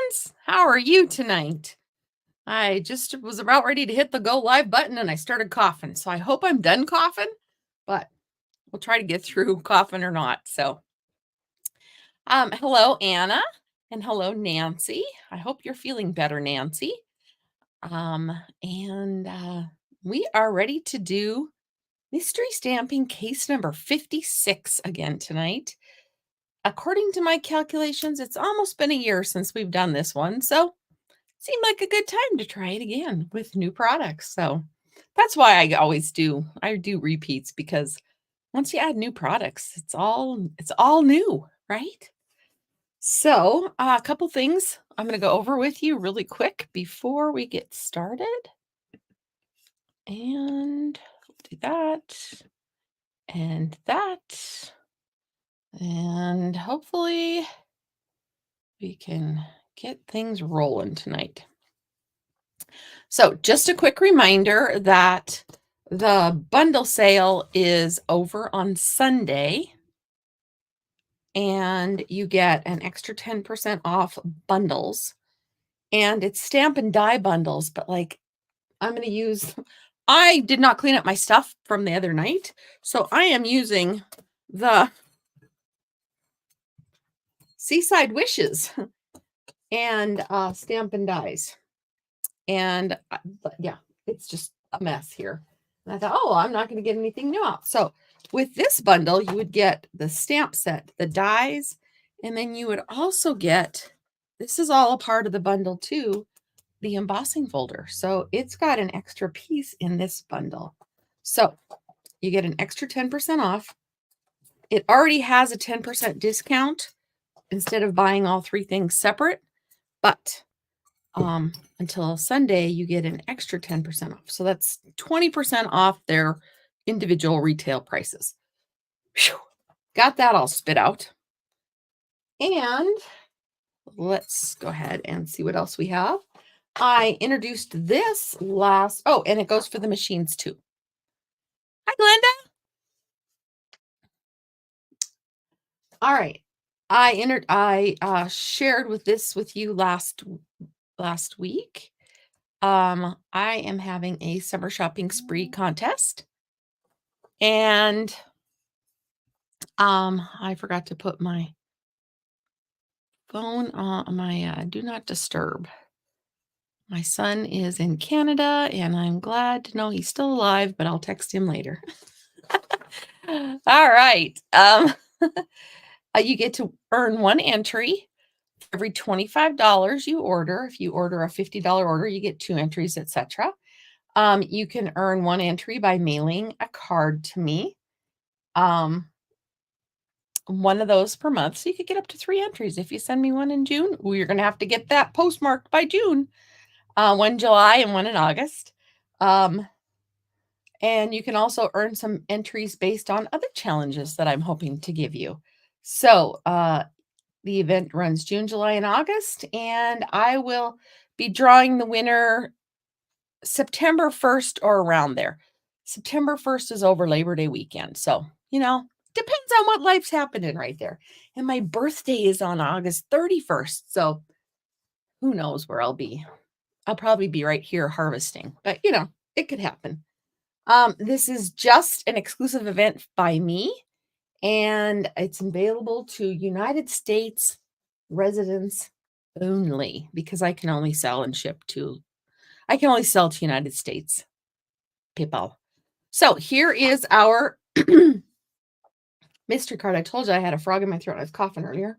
friends. How are you tonight? I just was about ready to hit the go live button and I started coughing. So I hope I'm done coughing, but we'll try to get through coughing or not. So, hello, Anna, and hello, Nancy. I hope you're feeling better, Nancy. And we are ready to do mystery stamping case number 56 again tonight. According to my calculations, it's almost been a year since we've done this one. So seemed like a good time to try it again with new products. So that's why I do repeats, because once you add new products, it's all new, right? So a couple things I'm going to go over with you really quick before we get started. And do that and that. And hopefully we can get things rolling tonight. So just a quick reminder that the bundle sale is over on Sunday, and you get an extra 10% off bundles. And it's stamp and die bundles, but like I did not clean up my stuff from the other night, so I am using the Seaside Wishes and stamp and dies. And yeah, it's just a mess here. And I thought, oh, I'm not going to get anything new out. So with this bundle, you would get the stamp set, the dies, and then you would also get, this is all a part of the bundle too, the embossing folder. So it's got an extra piece in this bundle. So you get an extra 10% off. It already has a 10% discount instead of buying all three things separate, but until Sunday, you get an extra 10% off. So that's 20% off their individual retail prices. Whew. Got that all spit out. And let's go ahead and see what else we have. I introduced this and it goes for the machines too. Hi, Glenda. All right. I shared with you last week. I am having a summer shopping spree contest, and I forgot to put my phone on my do not disturb. My son is in Canada, and I'm glad to know he's still alive, but I'll text him later. All right. You get to earn one entry for every $25 you order. If you order a $50 order, you get 2 entries, etc. You can earn one entry by mailing a card to me. One of those per month. So you could get up to 3 entries. If you send me one in June, well, you're going to have to get that postmarked by June, one in July and one in August. And you can also earn some entries based on other challenges that I'm hoping to give you. So the event runs June, July, and August, and I will be drawing the winner September 1st or around there. September 1st is over Labor Day weekend. So, depends on what life's happening right there. And my birthday is on August 31st. So who knows where I'll be. I'll probably be right here harvesting, but it could happen. This is just an exclusive event by me, and it's available to United States residents only, because I can only sell to United States people. So here is our mystery card. I told you I had a frog in my throat. I was coughing earlier.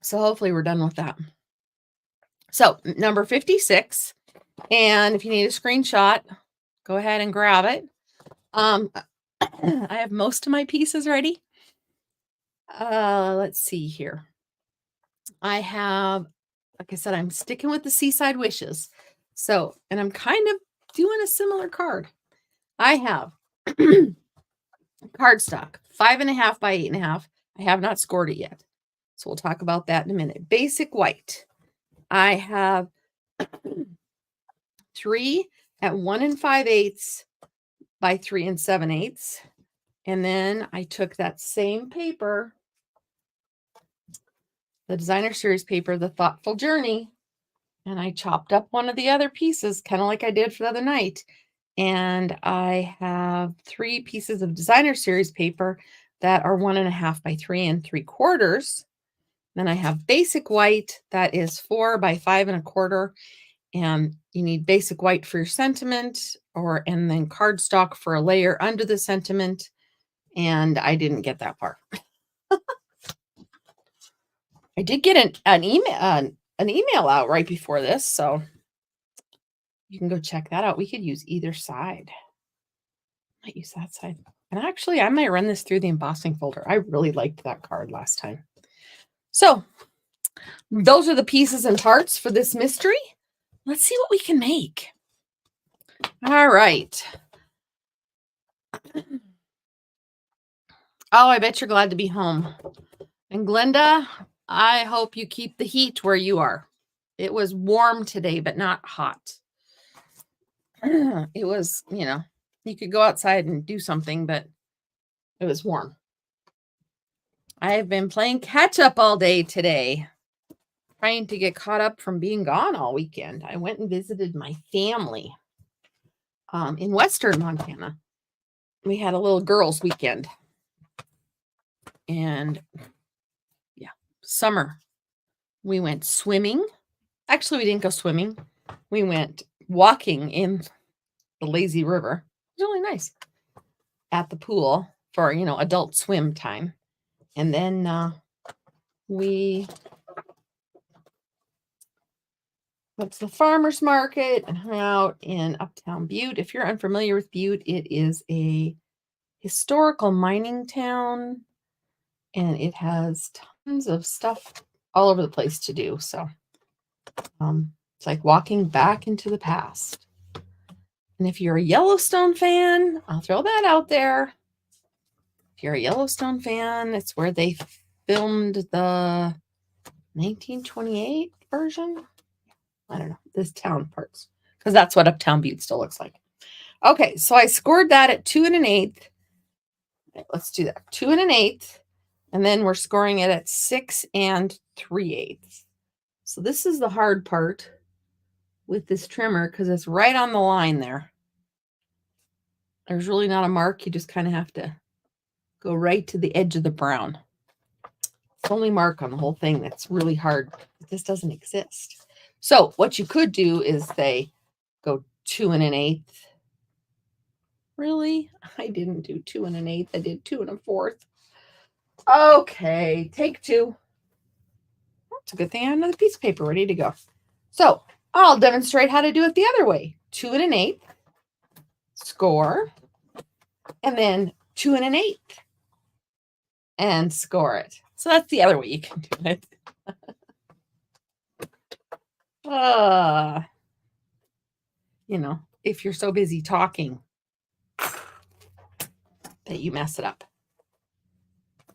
So hopefully we're done with that. So number 56. And if you need a screenshot, go ahead and grab it. I have most of my pieces ready. Let's see here. I have, like I said, I'm sticking with the Seaside Wishes. So, and I'm kind of doing a similar card. I have cardstock, 5.5 by 8.5. I have not scored it yet, so we'll talk about that in a minute. Basic white. I have 3 at 1 5/8 by 3 7/8, and then I took that same paper the designer series paper, The Thoughtful Journey, and I chopped up one of the other pieces, kind of like I did for the other night. And I have 3 pieces of designer series paper that are 1.5 by 3 3/4. Then I have basic white that is 4 by 5 1/4. And you need basic white for your sentiment, and then cardstock for a layer under the sentiment. And I didn't get that far. I did get an email out right before this, so you can go check that out. We could use either side. Might use that side. And actually, I might run this through the embossing folder. I really liked that card last time. So those are the pieces and parts for this mystery. Let's see what we can make. All right. Oh, I bet you're glad to be home. And Glenda, I hope you keep the heat where you are. It was warm today, but not hot. It was, you could go outside and do something, but it was warm. I've been playing catch up all day today, trying to get caught up from being gone all weekend. I went and visited my family in Western Montana. We had a little girls' weekend. And yeah, summer. We went swimming. Actually, we didn't go swimming. We went walking in the lazy river. It was really nice at the pool for, adult swim time. And then we went to the farmer's market and hung out in Uptown Butte. If you're unfamiliar with Butte, it is a historical mining town, and it has tons of stuff all over the place to do. So it's like walking back into the past. And if you're a Yellowstone fan, I'll throw that out there. If you're a Yellowstone fan, it's where they filmed the 1928 version. I don't know, this town parts, because that's what Uptown Butte still looks like. Okay, so I scored that at 2 1/8. Okay, let's do that. 2 1/8. And then we're scoring it at 6 3/8. So this is the hard part with this trimmer, because it's right on the line there. There's really not a mark. You just kind of have to go right to the edge of the brown. It's the only mark on the whole thing that's really hard. This doesn't exist. So what you could do is say, go 2 1/8. Really? I didn't do 2 1/8. I did 2 1/4. Okay, take 2. It's a good thing I have another piece of paper ready to go. So I'll demonstrate how to do it the other way. 2 1/8, score, and then 2 1/8, and score it. So that's the other way you can do it. If you're so busy talking that you mess it up.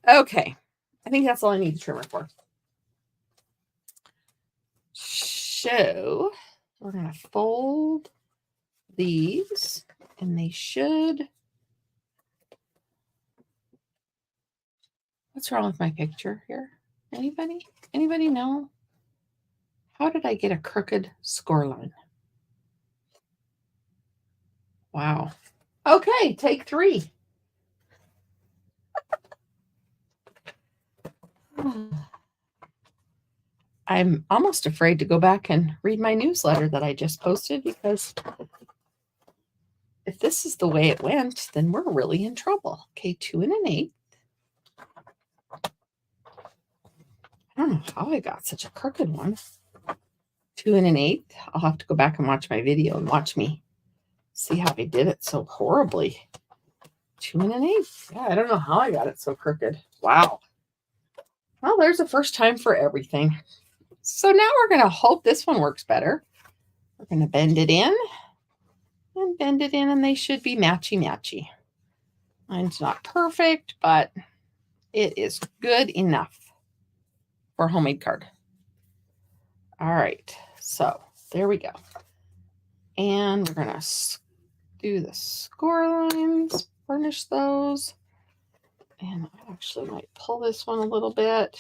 Okay, I think that's all I need the trimmer for. So we're going to fold these, and they should. What's wrong with my picture here? Anybody? Anybody know? How did I get a crooked score line? Wow. Okay, take 3. I'm almost afraid to go back and read my newsletter that I just posted, because if this is the way it went, then we're really in trouble. Okay, 2 1/8. I don't know how I got such a crooked one. 2 1/8. I'll have to go back and watch my video and watch me see how I did it so horribly. 2 1/8. Yeah, I don't know how I got it so crooked. Wow. Well, there's a first time for everything. So now we're going to hope this one works better. We're going to bend it in and bend it in, and they should be matchy-matchy. Mine's not perfect, but it is good enough for a homemade card. All right, so there we go. And we're going to do the score lines, burnish those. And I actually might pull this one a little bit.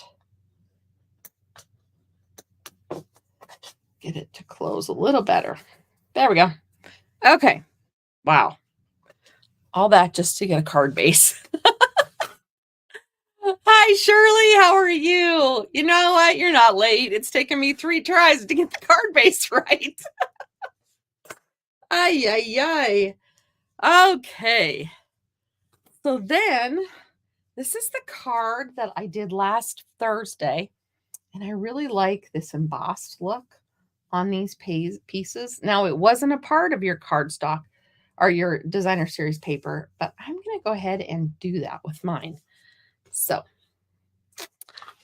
get it to close a little better. There we go. Okay. Wow. All that just to get a card base. Hi, Shirley. How are you? You know what? You're not late. It's taken me 3 tries to get the card base right. Ay, ay, ay. Okay. So then, this is the card that I did last Thursday. And I really like this embossed look on these pieces. Now, it wasn't a part of your cardstock or your designer series paper, but I'm going to go ahead and do that with mine. So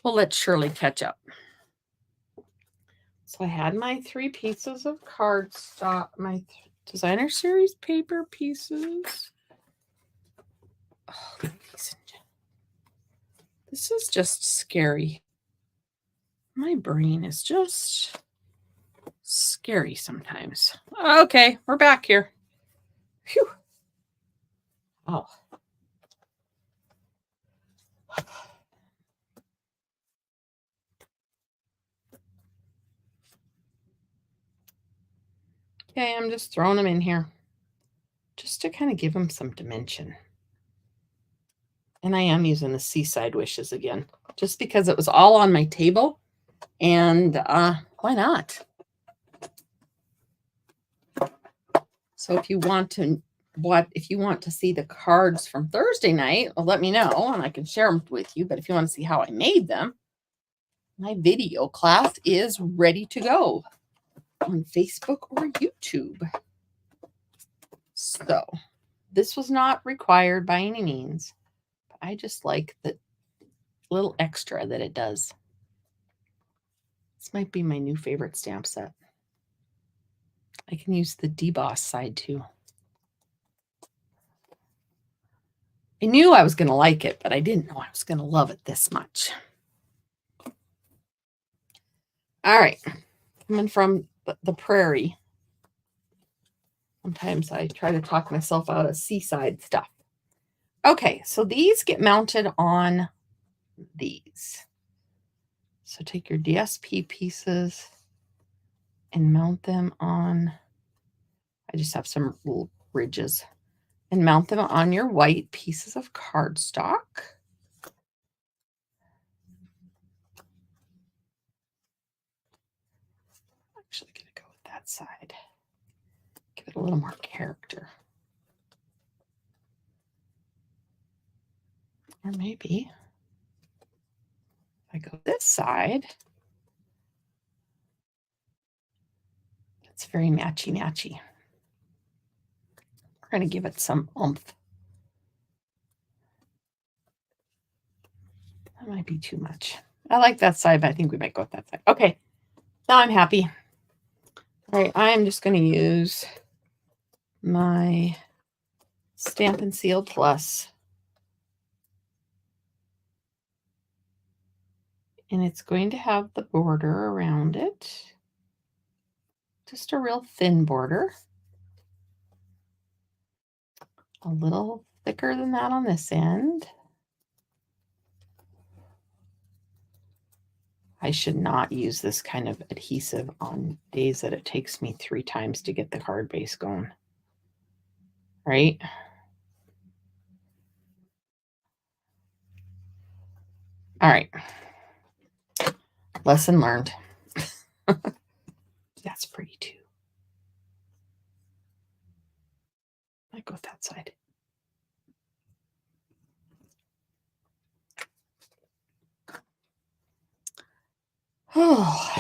we'll let Shirley catch up. So I had my 3 pieces of cardstock, my designer series paper pieces. Oh, this is just scary. My brain is just scary sometimes. Okay, we're back here. Phew. Oh. Okay, I'm just throwing them in here just to kind of give them some dimension. And I am using the Seaside Wishes again, just because it was all on my table. And why not? So if you want to see the cards from Thursday night, well, let me know and I can share them with you. But if you want to see how I made them, my video class is ready to go on Facebook or YouTube. So this was not required by any means, but I just like the little extra that it does. This might be my new favorite stamp set. I can use the deboss side too. I knew I was going to like it, but I didn't know I was going to love it this much. All right. Coming from the prairie. Sometimes I try to talk myself out of seaside stuff. Okay, so these get mounted on these. So take your DSP pieces and mount them on, I just have some little ridges, and mount them on your white pieces of cardstock. I'm actually going to go with that side. Give it a little more character. Or maybe if I go this side, it's very matchy-matchy. We're going to give it some oomph. That might be too much. I like that side, but I think we might go with that side. Okay, now I'm happy. All right, I'm just going to use my Stampin' Seal Plus. And it's going to have the border around it. Just a real thin border. A little thicker than that on this end. I should not use this kind of adhesive on days that it takes me 3 times to get the card base going. Right? All right. Lesson learned. That's pretty too. I go with that side. Oh,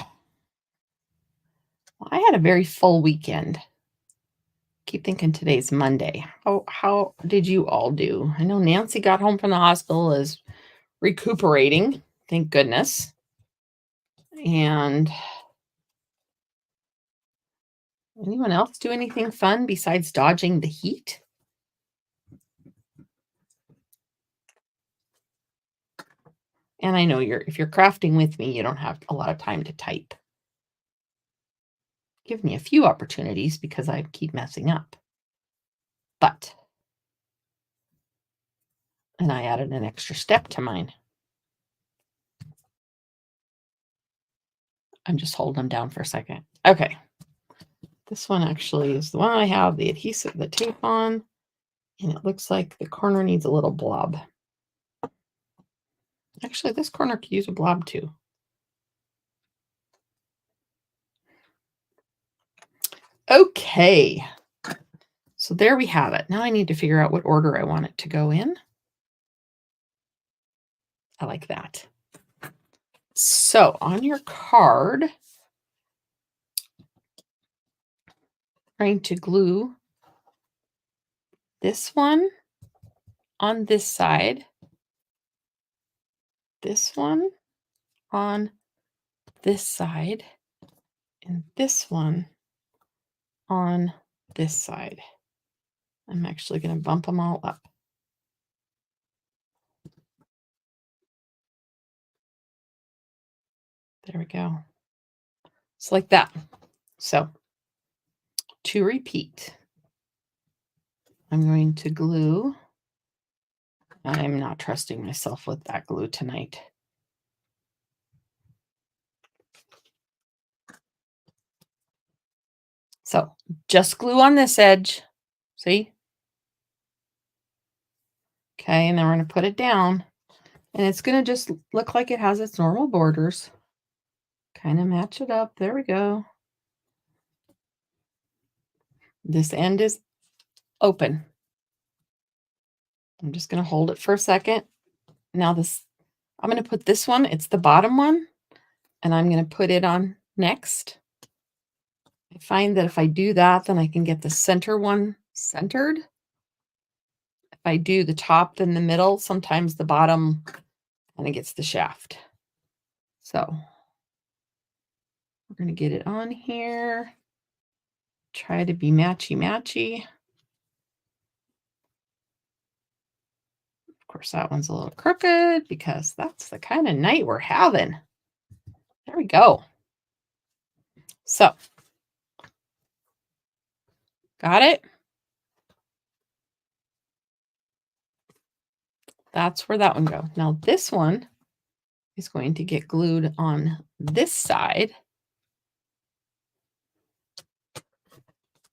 well, I had a very full weekend. Keep thinking today's Monday. Oh, how did you all do? I know Nancy got home from the hospital, is recuperating, thank goodness. And anyone else do anything fun besides dodging the heat? And I know if you're crafting with me, you don't have a lot of time to type. Give me a few opportunities because I keep messing up. And I added an extra step to mine. I'm just holding them down for a second. Okay. This one actually is the one I have the adhesive, the tape on, and it looks like the corner needs a little blob. Actually, this corner could use a blob too. Okay. So there we have it. Now I need to figure out what order I want it to go in. I like that. So on your card, I'm trying to glue this one on this side, this one on this side, and this one on this side. I'm actually going to bump them all up. There we go. It's like that. So to repeat, I'm going to glue. I'm not trusting myself with that glue tonight. So just glue on this edge. See? Okay, and then we're going to put it down. And it's going to just look like it has its normal borders. Kind of match it up. There we go. This end is open. I'm just going to hold it for a second. Now this, I'm going to put this one, it's the bottom one, and I'm going to put it on next. I find that if I do that, then I can get the center one centered. If I do the top, then the middle, sometimes the bottom kind of gets the shaft. So we're going to get it on here. Try to be matchy-matchy. Of course, that one's a little crooked because that's the kind of night we're having. There we go. So, got it? That's where that one goes. Now this one is going to get glued on this side.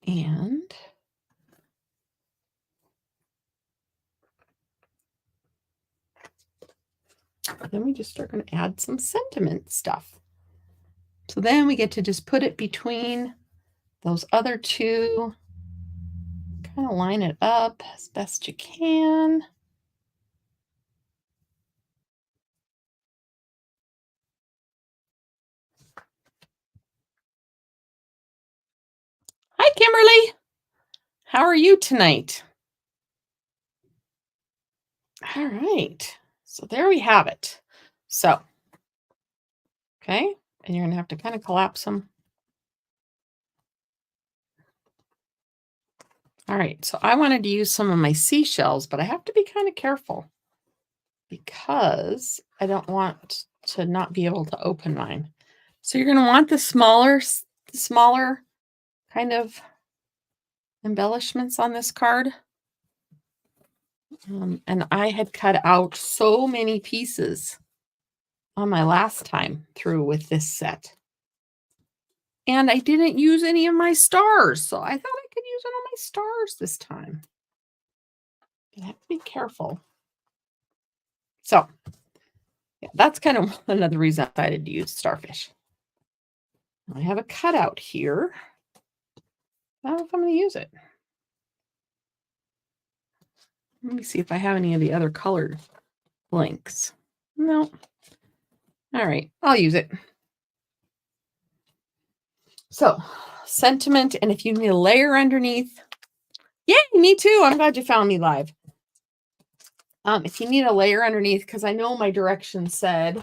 And then we just start going to add some sentiment stuff. So then we get to just put it between those other two, kind of line it up as best you can. Hi, Kimberly. How are you tonight? All right. So there we have it. So, okay. And you're going to have to kind of collapse them. All right. So I wanted to use some of my seashells, but I have to be kind of careful because I don't want to not be able to open mine. So you're going to want the smaller kind of embellishments on this card. And I had cut out so many pieces on my last time through with this set. And I didn't use any of my stars, so I thought I could use one of my stars this time. I have to be careful. So, yeah, that's kind of another reason I decided to use starfish. I have a cutout here. I don't know if I'm going to use it. Let me see if I have any of the other colored blanks. No. All right, I'll use it. So, sentiment, and if you need a layer underneath, yay, me too. I'm glad you found me live. If you need a layer underneath, because I know my directions said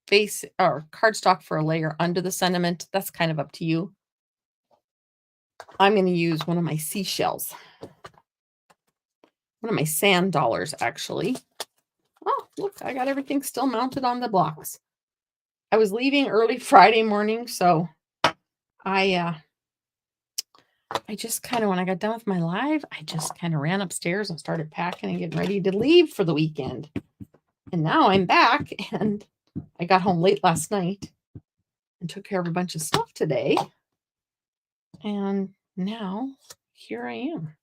base or cardstock for a layer under the sentiment. That's kind of up to you. I'm going to use one of my seashells. One of my sand dollars, actually. Oh, look, I got everything still mounted on the blocks. I was leaving early Friday morning, so I just kind of, when I got done with my live, I just kind of ran upstairs and started packing and getting ready to leave for the weekend. And now I'm back and I got home late last night and took care of a bunch of stuff today. And now here I am.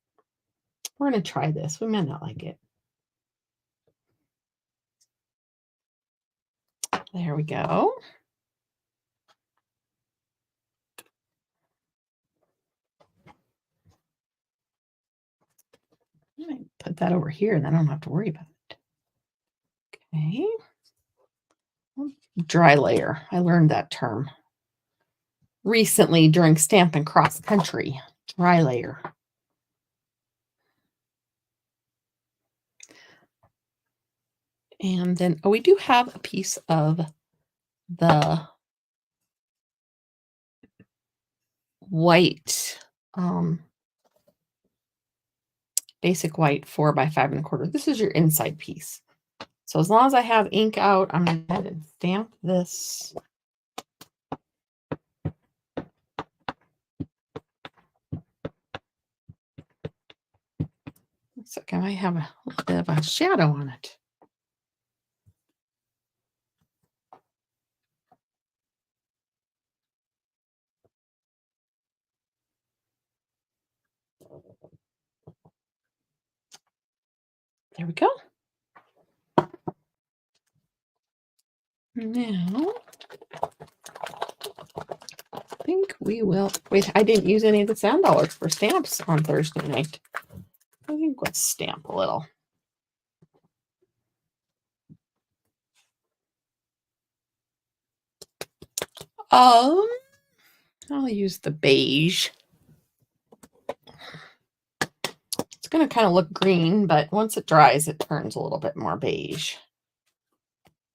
We're going to try this. We might not like it. There we go. I might put that over here and then I don't have to worry about it. Okay. Dry layer. I learned that term recently during Stampin' Cross Country. Dry layer. And then, oh, we do have a piece of the white, basic white 4 by 5 1/4. This is your inside piece. So as long as I have ink out, I'm going to go ahead and stamp this. Looks like I might have a little bit of a shadow on it. There we go. Now, I think we will. Wait, I didn't use any of the sand dollars for stamps on Thursday night. I think let's stamp a little. I'll use the beige. It's going to kind of look green, but once it dries, it turns a little bit more beige.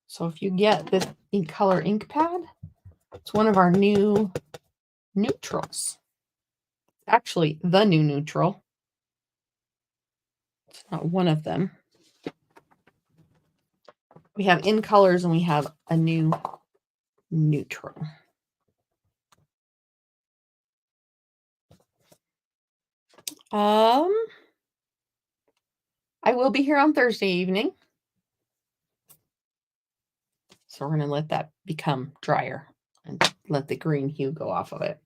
So if you get this ink color ink pad, it's one of our new neutrals. Actually, the new neutral. It's not one of them. We have in colors and we have a new neutral. I will be here on Thursday evening. So we're going to let that become drier and let the green hue go off of it.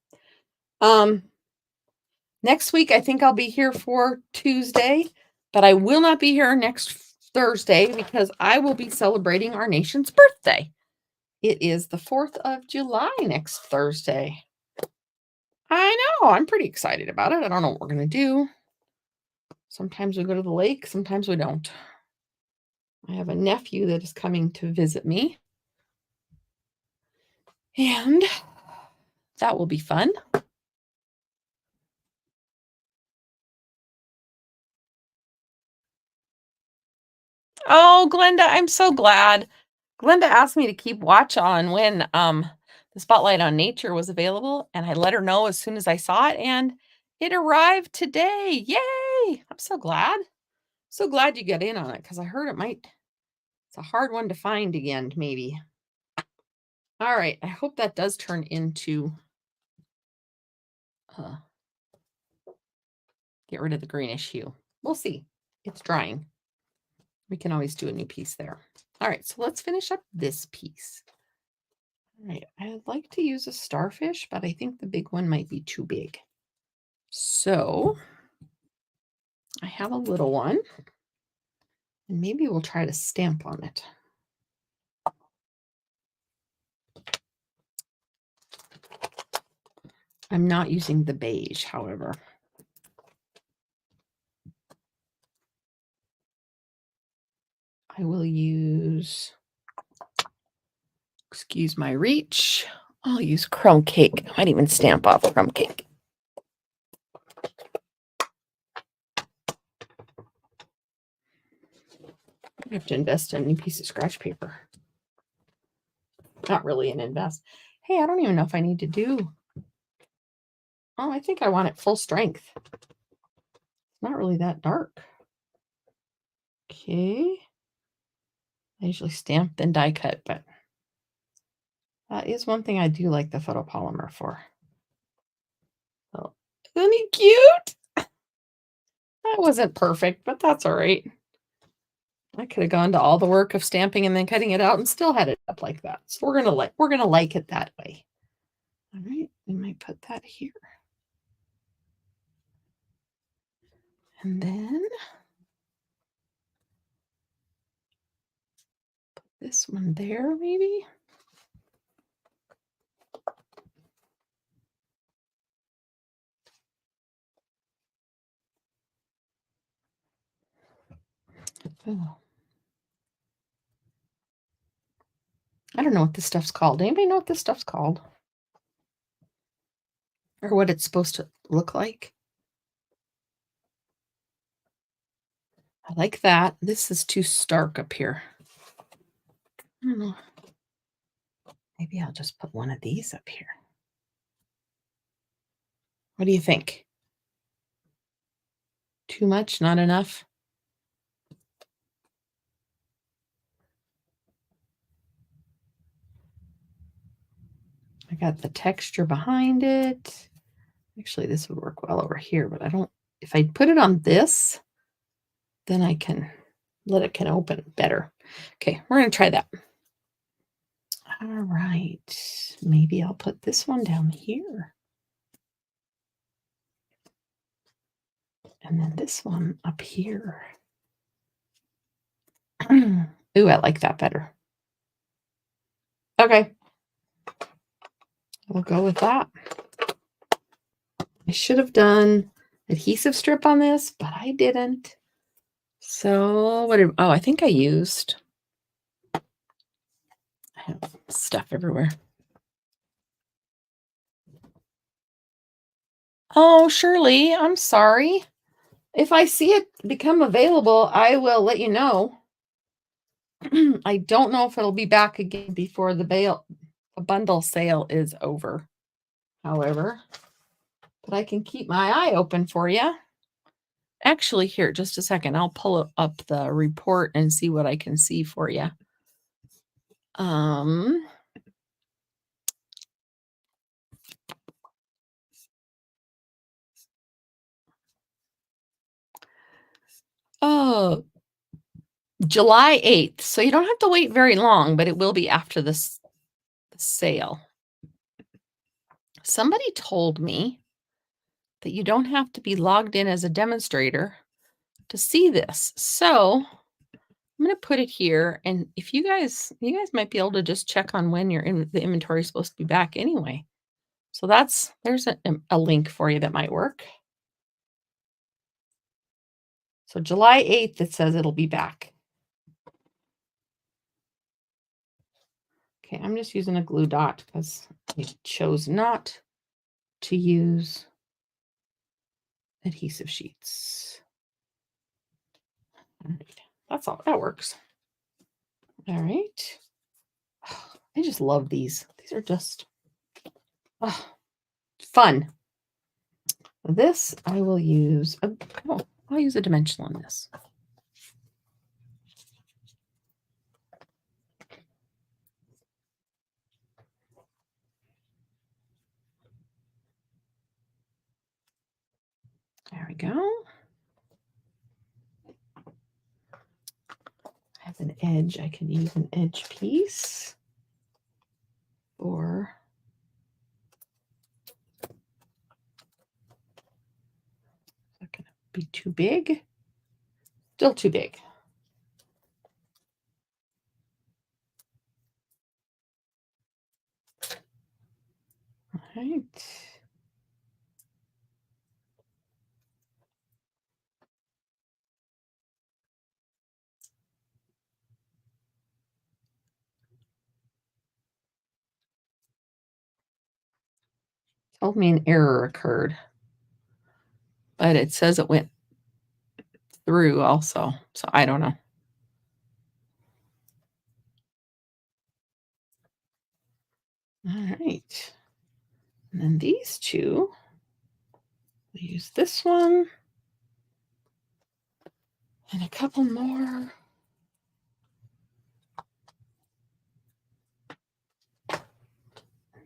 Next week, I think I'll be here for Tuesday, but I will not be here next Thursday because I will be celebrating our nation's birthday. It is the 4th of July next Thursday. I know. I'm pretty excited about it. I don't know what we're going to do. Sometimes we go to the lake. Sometimes we don't. I have a nephew that is coming to visit me. And that will be fun. Oh, Glenda, I'm so glad. Glenda asked me to keep watch on when the Spotlight on Nature was available, and I let her know as soon as I saw it, and it arrived today. Yay! I'm so glad. So glad you got in on it because I heard it's a hard one to find again, maybe. All right, I hope that does turn into get rid of the greenish hue. We'll see. It's drying. We can always do a new piece there. All right, so let's finish up this piece. All right, I'd like to use a starfish, but I think the big one might be too big. So I have a little one, and maybe we'll try to stamp on it. I'm not using the beige, however. I will use, excuse my reach, I'll use crumb cake. I might even stamp off crumb cake. I have to invest in a new piece of scratch paper. Not really an invest. Hey, I don't even know if I need to do. Oh, I think I want it full strength. It's not really that dark. Okay. I usually stamp then die cut, but that is one thing I do like the photopolymer for. Oh, isn't he cute? That wasn't perfect, but that's all right. I could have gone to all the work of stamping and then cutting it out and still had it up like that. So we're gonna like it that way. All right, we might put that here. And then put this one there, maybe. Oh. I don't know what this stuff's called. Anybody know what this stuff's called? Or what it's supposed to look like? I like that. This is too stark up here. I don't know. Maybe I'll just put one of these up here. What do you think? Too much? Not enough? I got the texture behind it. Actually, this would work well over here, but I don't, if I put it on this, then I can let it can open better. Okay, we're going to try that. All right, maybe I'll put this one down here. And then this one up here. Ooh, I like that better. Okay. We'll go with that. I should have done adhesive strip on this, but I didn't. So what did, oh, I think I used, I have stuff everywhere. Oh, Shirley, I'm sorry. If I see it become available, I will let you know. I don't know if it'll be back again before the bundle sale is over. However, but I can keep my eye open for you. Actually, here, just a second. I'll pull up the report and see what I can see for you. Oh, July 8th. So you don't have to wait very long, but it will be after this sale. Somebody told me that you don't have to be logged in as a demonstrator to see this. So I'm going to put it here. And if you guys might be able to just check on when the inventory is supposed to be back anyway. So there's a link for you that might work. So July 8th, it says it'll be back. Okay, I'm just using a glue dot because I chose not to use adhesive sheets. All right, that's all. That works. All right. I just love these. These are just fun. This I will use. I'll use a dimensional on this. There we go. I have an edge. I can use an edge piece, or is that going to be too big? Still too big. All right. Told me an error occurred, but it says it went through also, so I don't know. All right, and then these two, we'll use this one and a couple more.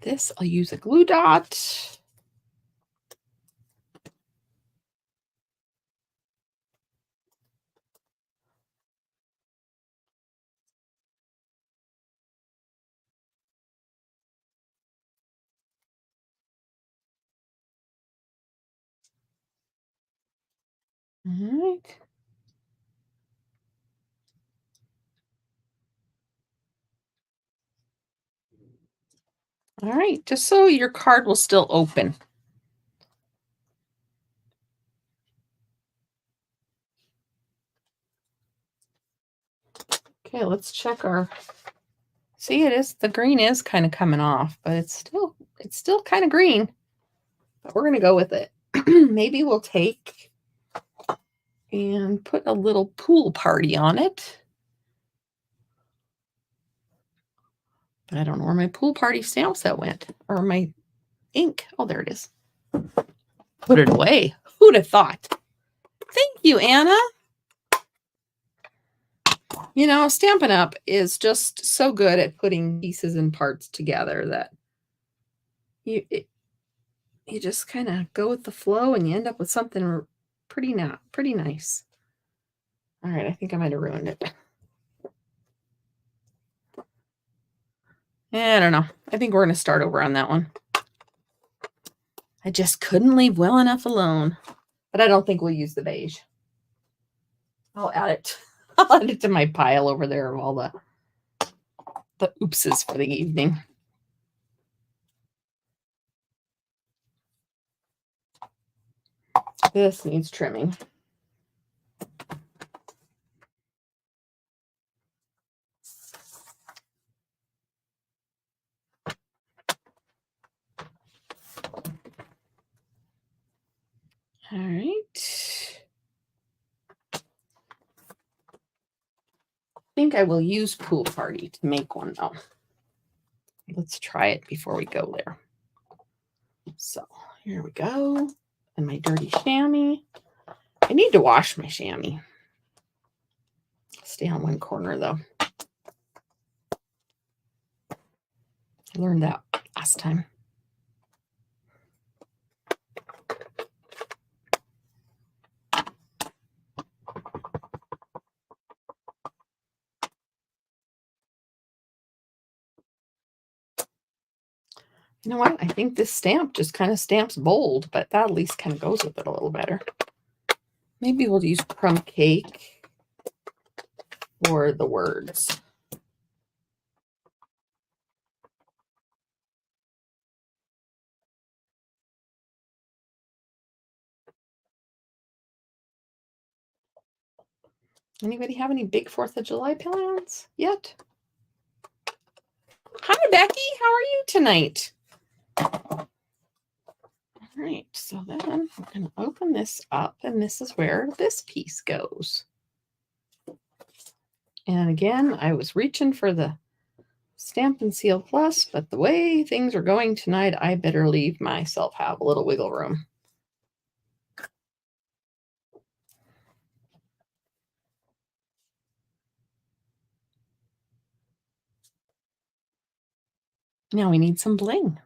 This I'll use a glue dot. All right. All right, just so your card will still open. Okay, let's check our. See, the green is kind of coming off, but it's still kind of green. But we're gonna go with it. Maybe we'll take and put a little pool party on it. But I don't know where my pool party stamp set went, or my ink. Oh, there it is. Put it away. Who'd have thought? Thank you, Anna. You know, Stampin' Up is just so good at putting pieces and parts together that you just kind of go with the flow and you end up with something pretty nice. All right, I think I might have ruined it. I don't know. I think we're going to start over on that one. I just couldn't leave well enough alone. But I don't think we'll use the beige. I'll add it. I'll add it to my pile over there of all the oopses for the evening. This needs trimming. All right. I think I will use Pool Party to make one though. Let's try it before we go there. So here we go. And my dirty chamois. I need to wash my chamois. Stay on one corner though. I learned that last time. You know what? I think this stamp just kind of stamps bold, but that at least kind of goes with it a little better. Maybe we'll use crumb cake for the words. Anybody have any big 4th of July plans yet? Hi, Becky. How are you tonight? All right, so then I'm going to open this up, and this is where this piece goes. And again, I was reaching for the Stampin' Seal Plus, but the way things are going tonight, I better leave myself have a little wiggle room. Now we need some bling.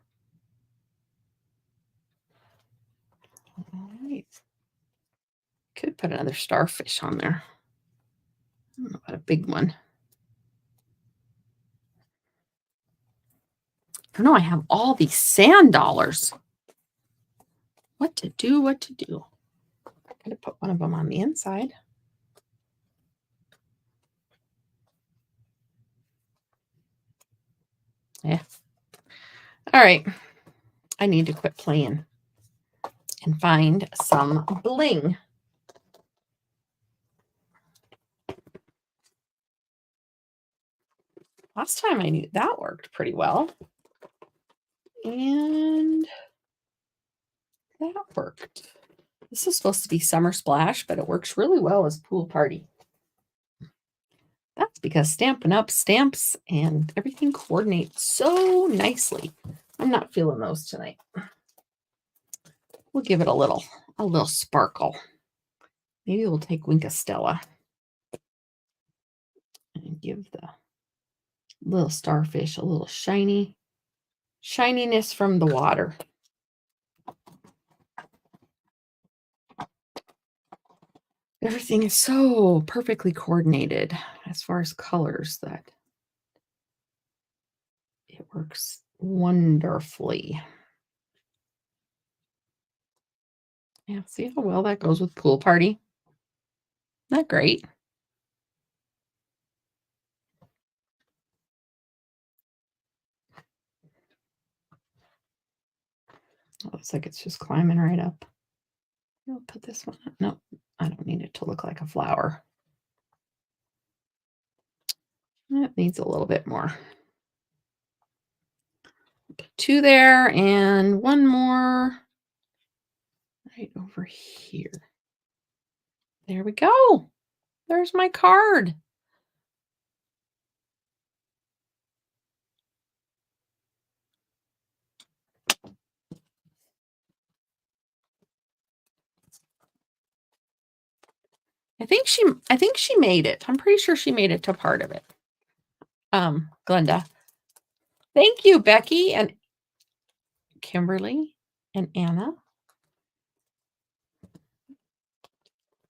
All right. Could put another starfish on there. I don't know about a big one. I know I have all these sand dollars. What to do? I'm going to put one of them on the inside. Yeah. All right. I need to quit playing and find some bling. Last time I knew that worked pretty well. And that worked. This is supposed to be Summer Splash, but it works really well as Pool Party. That's because Stampin' Up stamps and everything coordinates so nicely. I'm not feeling those tonight. We'll give it a little sparkle. Maybe we'll take Winka Stella and give the little starfish a little shininess from the water. Everything is so perfectly coordinated as far as colors that it works wonderfully. Yeah, see how well that goes with Pool Party? Isn't that great? Oh, looks like it's just climbing right up. I'll put this one up. No, I don't need it to look like a flower. It needs a little bit more. Put 2 there and 1 more right over here. There we go. There's my card. I think she made it. I'm pretty sure she made it to part of it. Glenda. Thank you, Becky and Kimberly and Anna.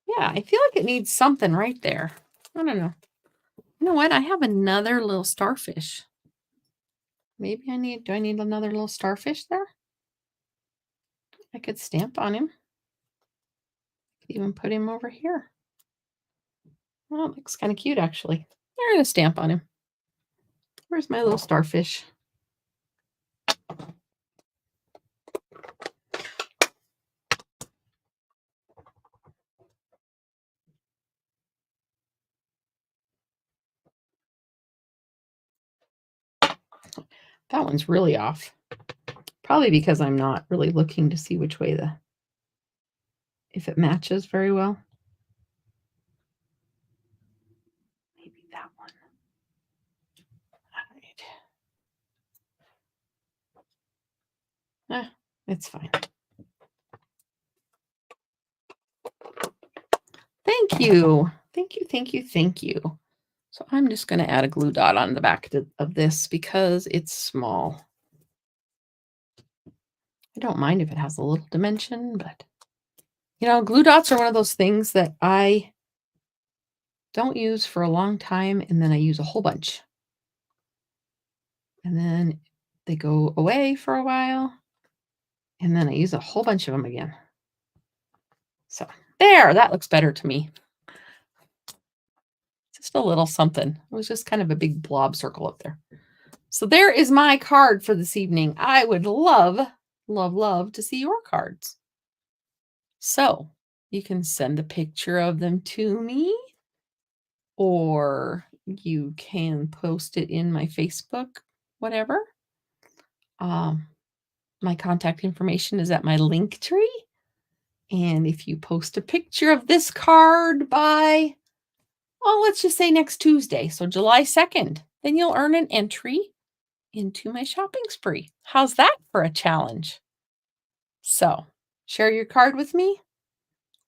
Yeah, I feel like it needs something right there. I don't know. You know what? I have another little starfish. Maybe do I need another little starfish there? I could stamp on him. Could even put him over here. Well, it looks kind of cute, actually. I'm going to stamp on him. Where's my little starfish? That one's really off. Probably because I'm not really looking to see which way if it matches very well. Maybe that one. All right. It's fine. Thank you. Thank you, thank you, thank you. So I'm just going to add a glue dot on the back of this because it's small. I don't mind if it has a little dimension, but glue dots are one of those things that I don't use for a long time, and then I use a whole bunch. And then they go away for a while, and then I use a whole bunch of them again. So there, that looks better to me. Just a little something. It was just kind of a big blob circle up there. So there is my card for this evening. I would love, love, love to see your cards. So you can send a picture of them to me, or you can post it in my Facebook, whatever. My contact information is at my link tree. And if you post a picture of this card by, well, let's just say next Tuesday, so July 2nd, then you'll earn an entry into my shopping spree. How's that for a challenge? So share your card with me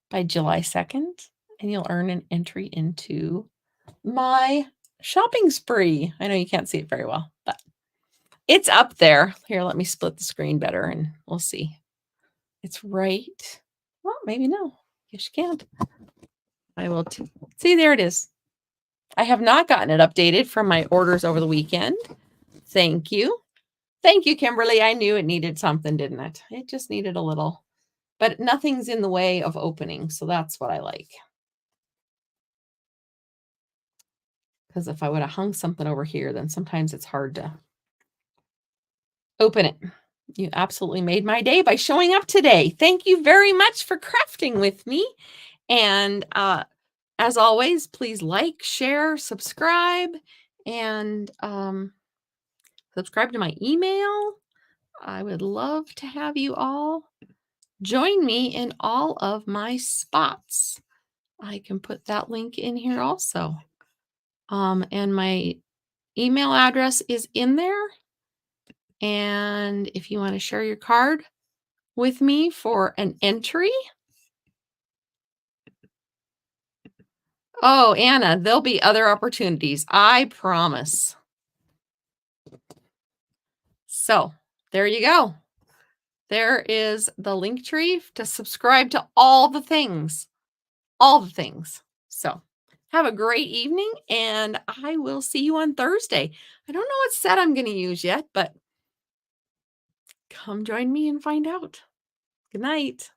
by July 2nd, and you'll earn an entry into my shopping spree. I know you can't see it very well, but it's up there. Here, let me split the screen better and we'll see. It's right. Well, maybe no. Yes, you can't. I will see, there it is. I have not gotten it updated from my orders over the weekend. Thank you. Thank you, Kimberly. I knew it needed something, didn't it? It just needed a little, but nothing's in the way of opening. So that's what I like. Because if I would have hung something over here, then sometimes it's hard to open it. You absolutely made my day by showing up today. Thank you very much for crafting with me. And as always, please like, share, subscribe, and subscribe to my email. I would love to have you all join me in all of my spots. I can put that link in here also. And my email address is in there. And if you want to share your card with me for an entry. Oh, Anna, there'll be other opportunities. I promise. So there you go. There is the link tree to subscribe to all the things. All the things. So have a great evening, and I will see you on Thursday. I don't know what set I'm going to use yet, but come join me and find out. Good night.